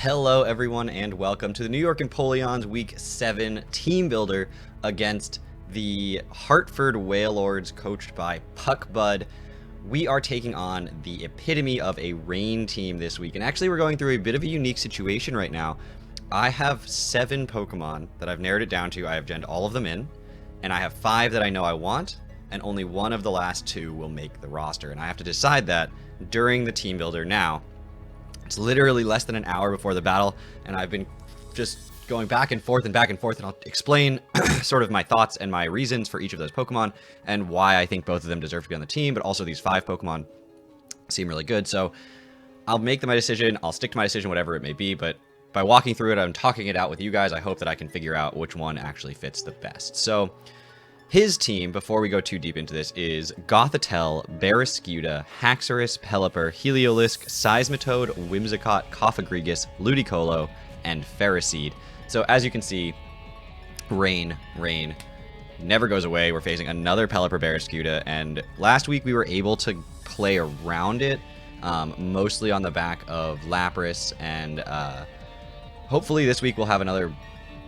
Hello everyone and welcome to the New York Empoleon's Week 7 Team Builder against the Hartford Wailords coached by Puck Bud. We are taking on the epitome of a rain team this week, and actually we're going through a bit of a unique situation right now. I have 7 Pokemon that I've narrowed it down to. I have genned all of them in, and I have 5 that I know I want, and only one of the last 2 will make the roster, and I have to decide that during the Team Builder now. It's literally less than an hour before the battle, and I've been just going back and forth, and I'll explain sort of my thoughts and my reasons for each of those Pokemon, and why I think both of them deserve to be on the team, but also these 5 Pokemon seem really good. So I'll make my decision, I'll stick to my decision, whatever it may be, but by walking through it, I'm talking it out with you guys, I hope that I can figure out which one actually fits the best. So his team, before we go too deep into this, is Gothitelle, Barraskewda, Haxorus, Pelipper, Heliolisk, Seismitoad, Whimsicott, Cofagrigus, Ludicolo, and Ferroseed. So as you can see, rain never goes away. We're facing another Pelipper Barraskewda, and last week we were able to play around it, mostly on the back of Lapras, and hopefully this week we'll have another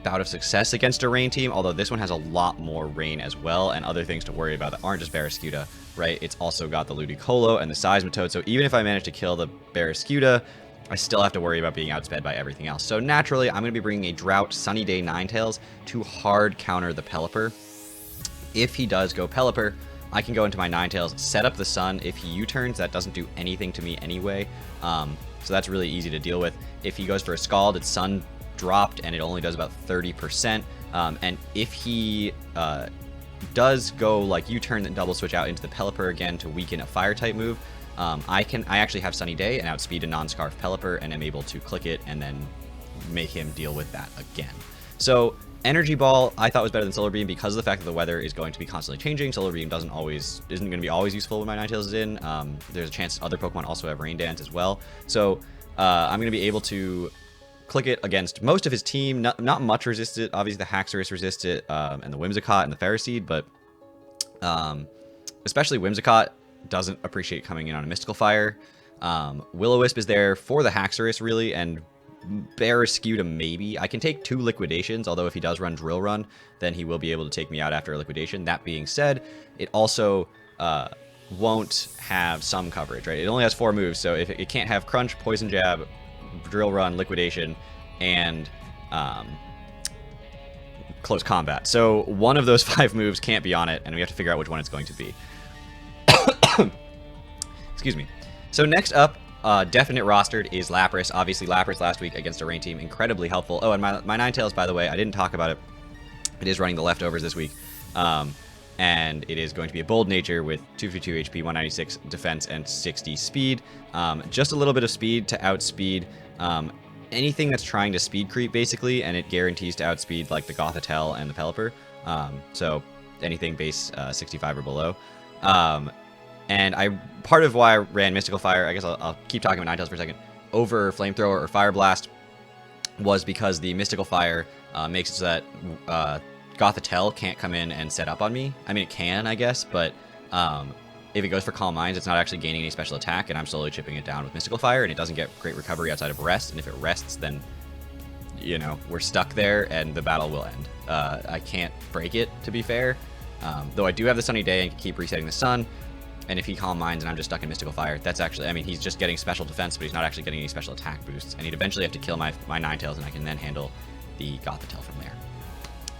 bout of success against a rain team, although this one has a lot more rain as well and other things to worry about that aren't just Barraskewda, right? It's also got the Ludicolo and the Seismitoad, so even if I manage to kill the Barraskewda, I still have to worry about being outsped by everything else. So naturally, I'm going to be bringing a Drought Sunny Day Ninetales to hard counter the Pelipper. If he does go Pelipper, I can go into my Ninetales, set up the Sun. If he U-turns, that doesn't do anything to me anyway, so that's really easy to deal with. If he goes for a Scald, it's Sun dropped and it only does about 30%, and if he does go like U-turn and double switch out into the Pelipper again to weaken a fire type move, I actually have Sunny Day and outspeed a non-scarf Pelipper and am able to click it and then make him deal with that again. So Energy Ball I thought was better than Solar Beam because of the fact that the weather is going to be constantly changing. Solar Beam isn't going to be always useful when my Ninetales is in. There's a chance other Pokemon also have Rain Dance as well, so I'm going to be able to click it against most of his team. Not much resist it. Obviously, the Haxorus resists it, and the Whimsicott and the Ferroseed, but especially Whimsicott doesn't appreciate coming in on a Mystical Fire. Will-O-Wisp is there for the Haxorus, really, and Barraskewda maybe. I can take 2 Liquidations, although if he does run Drill Run, then he will be able to take me out after a Liquidation. That being said, it also won't have some coverage, right? It only has 4 moves, so if it can't have Crunch, Poison Jab, Drill Run, Liquidation, and Close Combat. So one of those 5 moves can't be on it, and we have to figure out which one it's going to be. Excuse me. So next up, definite rostered is Lapras. Obviously, Lapras last week against a rain team, incredibly helpful. Oh, and my Ninetales, by the way, I didn't talk about it. It is running the leftovers this week. And it is going to be a bold nature with 252 HP, 196 defense, and 60 speed. Just a little bit of speed to outspeed anything that's trying to speed creep, basically, and it guarantees to outspeed like the Gothitelle and the Pelipper. So anything base 65 or below. And part of why I ran Mystical Fire, I guess I'll keep talking about Ninetales for a second, over Flamethrower or Fire Blast, was because the Mystical Fire makes it so that Gothitelle can't come in and set up on me. I mean, it can, I guess, but if it goes for Calm Minds, it's not actually gaining any special attack, and I'm slowly chipping it down with Mystical Fire, and it doesn't get great recovery outside of Rest, and if it rests, then, you know, we're stuck there, and the battle will end. I can't break it, to be fair, though I do have the Sunny Day and can keep resetting the Sun, and if he Calm Minds and I'm just stuck in Mystical Fire, that's actually, I mean, he's just getting special defense, but he's not actually getting any special attack boosts, and he'd eventually have to kill my Ninetales, and I can then handle the Gothitelle from there.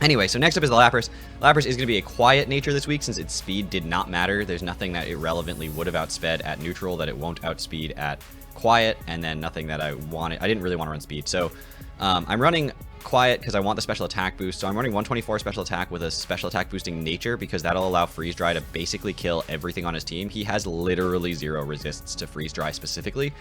Anyway, so next up is the Lapras. Lapras is going to be a quiet nature this week since its speed did not matter. There's nothing that it relevantly would have outsped at neutral that it won't outspeed at quiet, and then nothing that I didn't really want to run speed. So I'm running quiet because I want the special attack boost. So I'm running 124 special attack with a special attack boosting nature because that'll allow Freeze Dry to basically kill everything on his team. He has literally 0 resists to Freeze Dry specifically.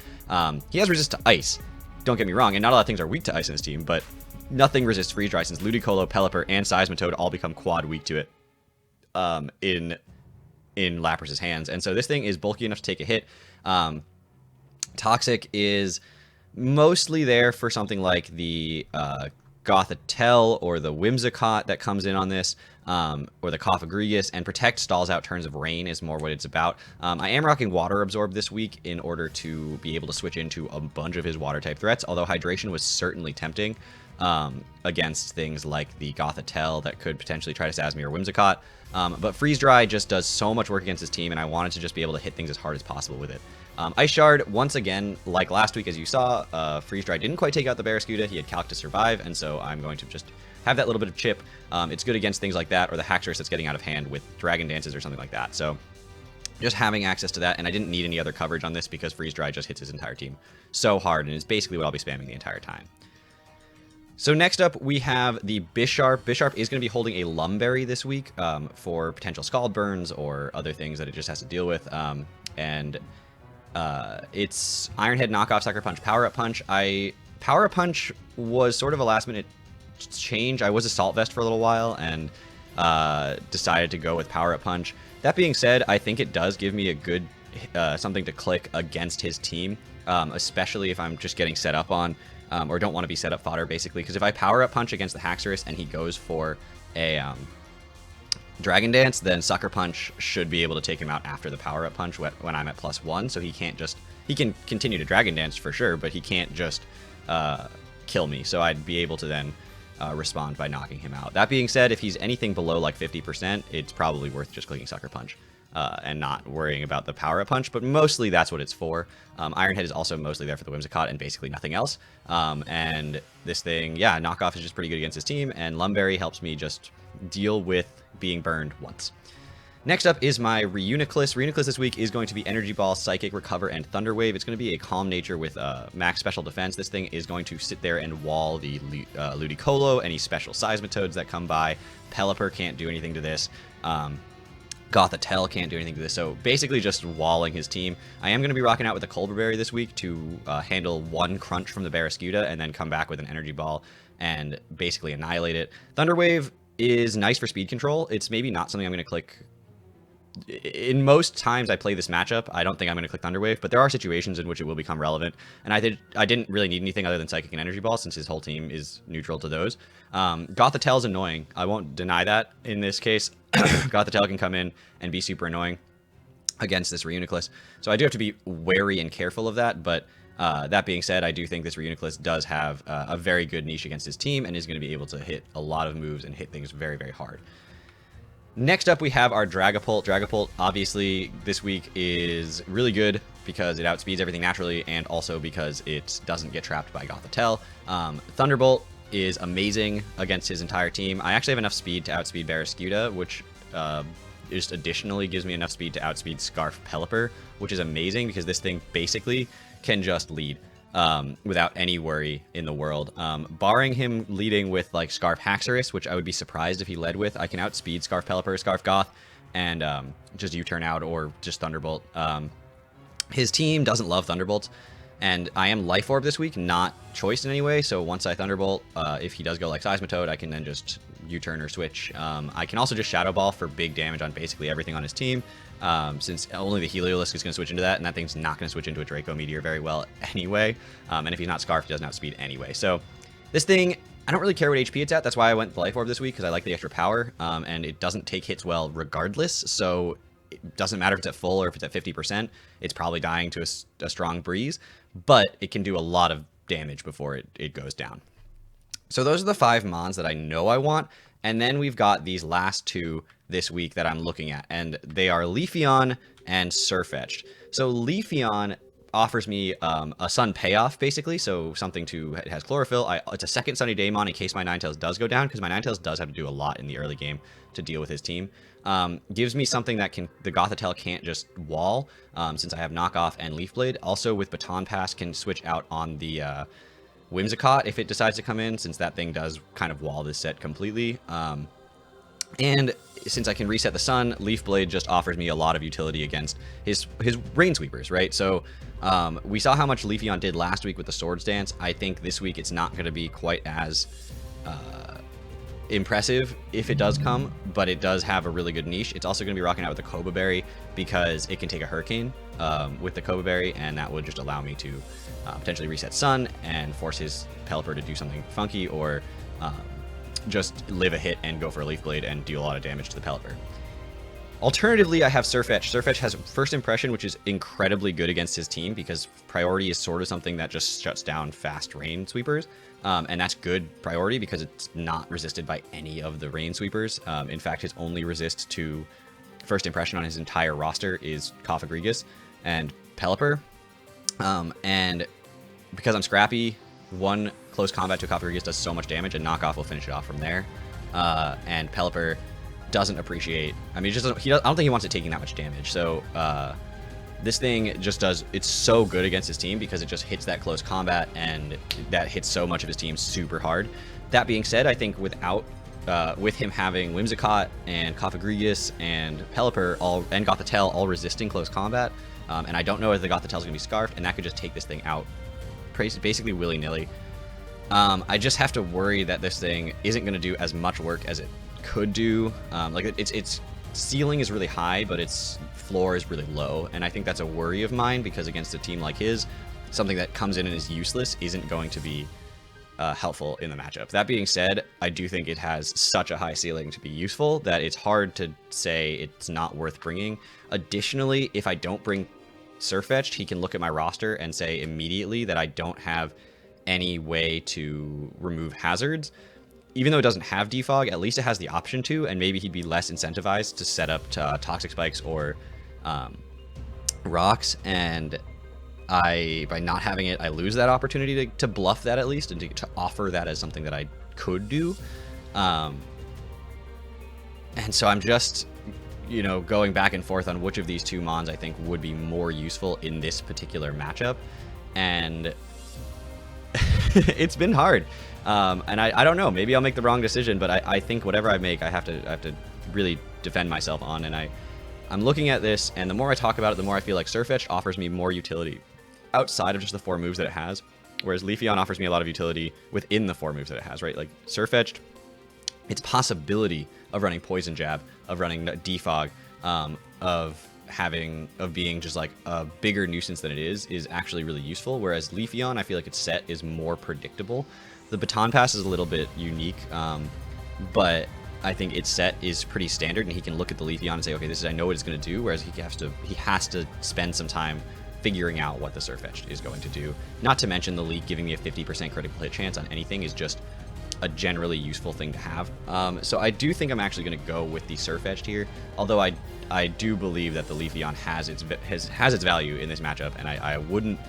He has resist to Ice. Don't get me wrong, and not a lot of things are weak to Ice in his team, but nothing resists Freeze Dry since Ludicolo, Pelipper, and Seismitoad all become quad weak to it in Lapras' hands. And so this thing is bulky enough to take a hit. Toxic is mostly there for something like the Gothitelle or the Whimsicott that comes in on this, or the Cophagregus, and Protect stalls out turns of rain is more what it's about. I am rocking Water Absorb this week in order to be able to switch into a bunch of his water type threats, although Hydration was certainly tempting against things like the Gothitelle that could potentially try to Sasmi or Whimsicott. But Freeze Dry just does so much work against his team, and I wanted to just be able to hit things as hard as possible with it. Ice Shard, once again, like last week as you saw, Freeze Dry didn't quite take out the Barraskewda. He had Calc to survive, and so I'm going to just have that little bit of chip. It's good against things like that, or the Haxorus that's getting out of hand with Dragon Dances or something like that. So just having access to that, and I didn't need any other coverage on this because Freeze Dry just hits his entire team so hard, and is basically what I'll be spamming the entire time. So next up, we have the Bisharp. Bisharp is going to be holding a Lumberry this week for potential Scald Burns or other things that it just has to deal with. It's Iron Head knockoff, Sucker Punch, Power Up Punch. Power Up Punch was sort of a last minute change. I was Assault Vest for a little while and decided to go with Power Up Punch. That being said, I think it does give me a good something to click against his team, especially if I'm just getting set up on or don't want to be set up fodder, basically. Because if I Power Up Punch against the Haxorus and he goes for a Dragon Dance, then Sucker Punch should be able to take him out after the Power Up Punch when I'm at +1. So he can continue to Dragon Dance for sure, but he can't just kill me. So I'd be able to then respond by knocking him out. That being said, if he's anything below like 50%, it's probably worth just clicking Sucker Punch and not worrying about the Power Up Punch, but mostly that's what it's for. Iron Head is also mostly there for the Whimsicott and basically nothing else. And this thing, yeah, knockoff is just pretty good against his team, and Lumberry helps me just deal with being burned once. Next up is my Reuniclus. Reuniclus this week is going to be Energy Ball, Psychic, Recover, and Thunder Wave. It's going to be a Calm Nature with max special defense. This thing is going to sit there and wall the Ludicolo, any special Seismitoads that come by. Pelipper can't do anything to this. Gothitelle can't do anything to this, so basically just walling his team. I am going to be rocking out with a Colberberry this week to handle one Crunch from the Barraskewda and then come back with an Energy Ball and basically annihilate it. Thunder Wave is nice for speed control. It's maybe not something I'm going to click. In most times I play this matchup, I don't think I'm going to click Thunder Wave, but there are situations in which it will become relevant, and I didn't really need anything other than Psychic and Energy Ball since his whole team is neutral to those. Gothitelle is annoying. I won't deny that in this case. Gothitelle can come in and be super annoying against this Reuniclus, so I do have to be wary and careful of that, but that being said, I do think this Reuniclus does have a very good niche against his team and is going to be able to hit a lot of moves and hit things very, very hard. Next up, we have our Dragapult. Dragapult, obviously, this week is really good because it outspeeds everything naturally and also because it doesn't get trapped by Gothitelle. Thunderbolt is amazing against his entire team. I actually have enough speed to outspeed Barraskewda, which just additionally gives me enough speed to outspeed Scarf Pelipper, which is amazing because this thing basically can just lead without any worry in the world. Barring him leading with like Scarf Haxorus, which I would be surprised if he led with, I can outspeed Scarf Pelipper, Scarf Goth, and just U-turn out or just Thunderbolt. His team doesn't love Thunderbolts, and I am Life Orb this week, not choiced in any way, so once I Thunderbolt, if he does go like Seismitoad, I can then just U-turn or switch. I can also just Shadow Ball for big damage on basically everything on his team, since only the Heliolisk is going to switch into that, and that thing's not going to switch into a Draco Meteor very well anyway, and if he's not Scarf, he doesn't outspeed anyway. So this thing, I don't really care what HP it's at. That's why I went Life Orb this week, because I like the extra power, and it doesn't take hits well regardless, so it doesn't matter if it's at full or if it's at 50%. It's probably dying to a strong breeze, but it can do a lot of damage before it goes down. So those are the 5 Mons that I know I want, and then we've got these last 2 this week that I'm looking at, and they are Leafeon and Sirfetch'd. So Leafeon offers me a Sun payoff, basically, so something it has Chlorophyll. It's a second Sunny Daemon in case my Ninetales does go down, because my Ninetales does have to do a lot in the early game to deal with his team. Gives me something that the Gothitelle can't just wall, since I have Knockoff and Leaf Blade. Also, with Baton Pass, can switch out on the Whimsicott if it decides to come in, since that thing does kind of wall this set completely. And since I can reset the Sun, Leaf Blade just offers me a lot of utility against his Rain Sweepers, right? So we saw how much Leafeon did last week with the Swords Dance. I think this week it's not going to be quite as impressive if it does come, but it does have a really good niche. It's also going to be rocking out with the Koba Berry because it can take a Hurricane with the Koba Berry, and that would just allow me to potentially reset Sun and force his Pelipper to do something funky, or just live a hit and go for a Leaf Blade and deal a lot of damage to the Pelipper. Alternatively, I have Surfetch. Surfetch has First Impression, which is incredibly good against his team because priority is sort of something that just shuts down fast rain sweepers. And that's good priority because it's not resisted by any of the rain sweepers. In fact, his only resist to First Impression on his entire roster is Cophagrigus and Pelipper. And because I'm scrappy, one close combat to Cophagrigus does so much damage, and knockoff will finish it off from there. And Pelipper doesn't appreciate. I mean, I don't think he wants it taking that much damage. So this thing just does. It's so good against his team because it just hits that close combat, and that hits so much of his team super hard. That being said, I think with him having Whimsicott and Cophagrigus and Pelipper and Gothitelle all resisting close combat, and I don't know if the Gothitelle is going to be Scarfed, and that could just take this thing out basically willy-nilly. I just have to worry that this thing isn't going to do as much work as it could do. Like its ceiling is really high, but its floor is really low, and I think that's a worry of mine because against a team like his, something that comes in and is useless isn't going to be helpful in the matchup. That being said, I do think it has such a high ceiling to be useful that it's hard to say it's not worth bringing. Additionally, if I don't bring Surfetched, he can look at my roster and say immediately that I don't have any way to remove hazards. Even though it doesn't have defog, at least it has the option to, and maybe he'd be less incentivized to set up toxic spikes or rocks, and by not having it, I lose that opportunity to bluff that at least, and to offer that as something that I could do. And so I'm just, going back and forth on which of these two Mons I think would be more useful in this particular matchup, and it's been hard. And I don't know, maybe I'll make the wrong decision, but I think whatever I make, I have to really defend myself on, and I'm looking at this, and the more I talk about it, the more I feel like Surfetch offers me more utility outside of just the 4 moves that it has, whereas Leafeon offers me a lot of utility within the 4 moves that it has, right? Like Surfetched, its possibility of running Poison Jab, of running Defog, of being just like a bigger nuisance than it is actually really useful, whereas Leafeon, I feel like its set is more predictable. The Baton Pass is a little bit unique, but I think its set is pretty standard, and he can look at the Leafeon and say, okay, I know what it's going to do, whereas he has to spend some time figuring out what the Surfetched is going to do. Not to mention the leak giving me a 50% critical hit chance on anything is just a generally useful thing to have. So I do think I'm actually going to go with the Surfetched here, although I do believe that the Leafeon has its value in this matchup, and I wouldn't.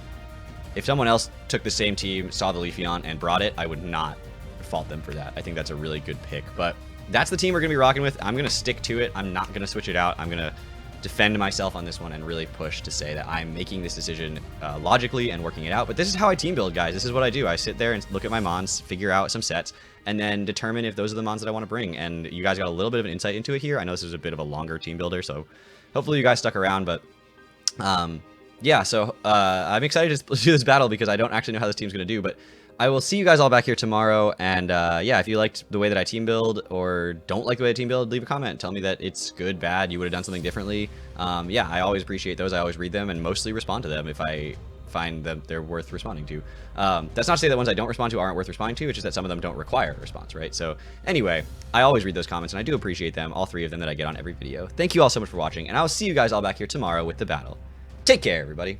If someone else took the same team, saw the Leafeon, and brought it, I would not fault them for that. I think that's a really good pick. But that's the team we're going to be rocking with. I'm going to stick to it. I'm not going to switch it out. I'm going to defend myself on this one and really push to say that I'm making this decision logically and working it out. But this is how I team build, guys. This is what I do. I sit there and look at my Mons, figure out some sets, and then determine if those are the Mons that I want to bring. And you guys got a little bit of an insight into it here. I know this is a bit of a longer team builder, so hopefully you guys stuck around. But yeah, so I'm excited to do this battle because I don't actually know how this team's going to do, but I will see you guys all back here tomorrow, and yeah, if you liked the way that I team build or don't like the way I team build, leave a comment. Tell me that it's good, bad, you would have done something differently. Yeah, I always appreciate those. I always read them and mostly respond to them if I find that they're worth responding to. That's not to say that ones I don't respond to aren't worth responding to, it's just that some of them don't require a response, right? So anyway, I always read those comments, and I do appreciate them, all 3 of them that I get on every video. Thank you all so much for watching, and I'll see you guys all back here tomorrow with the battle. Take care, everybody.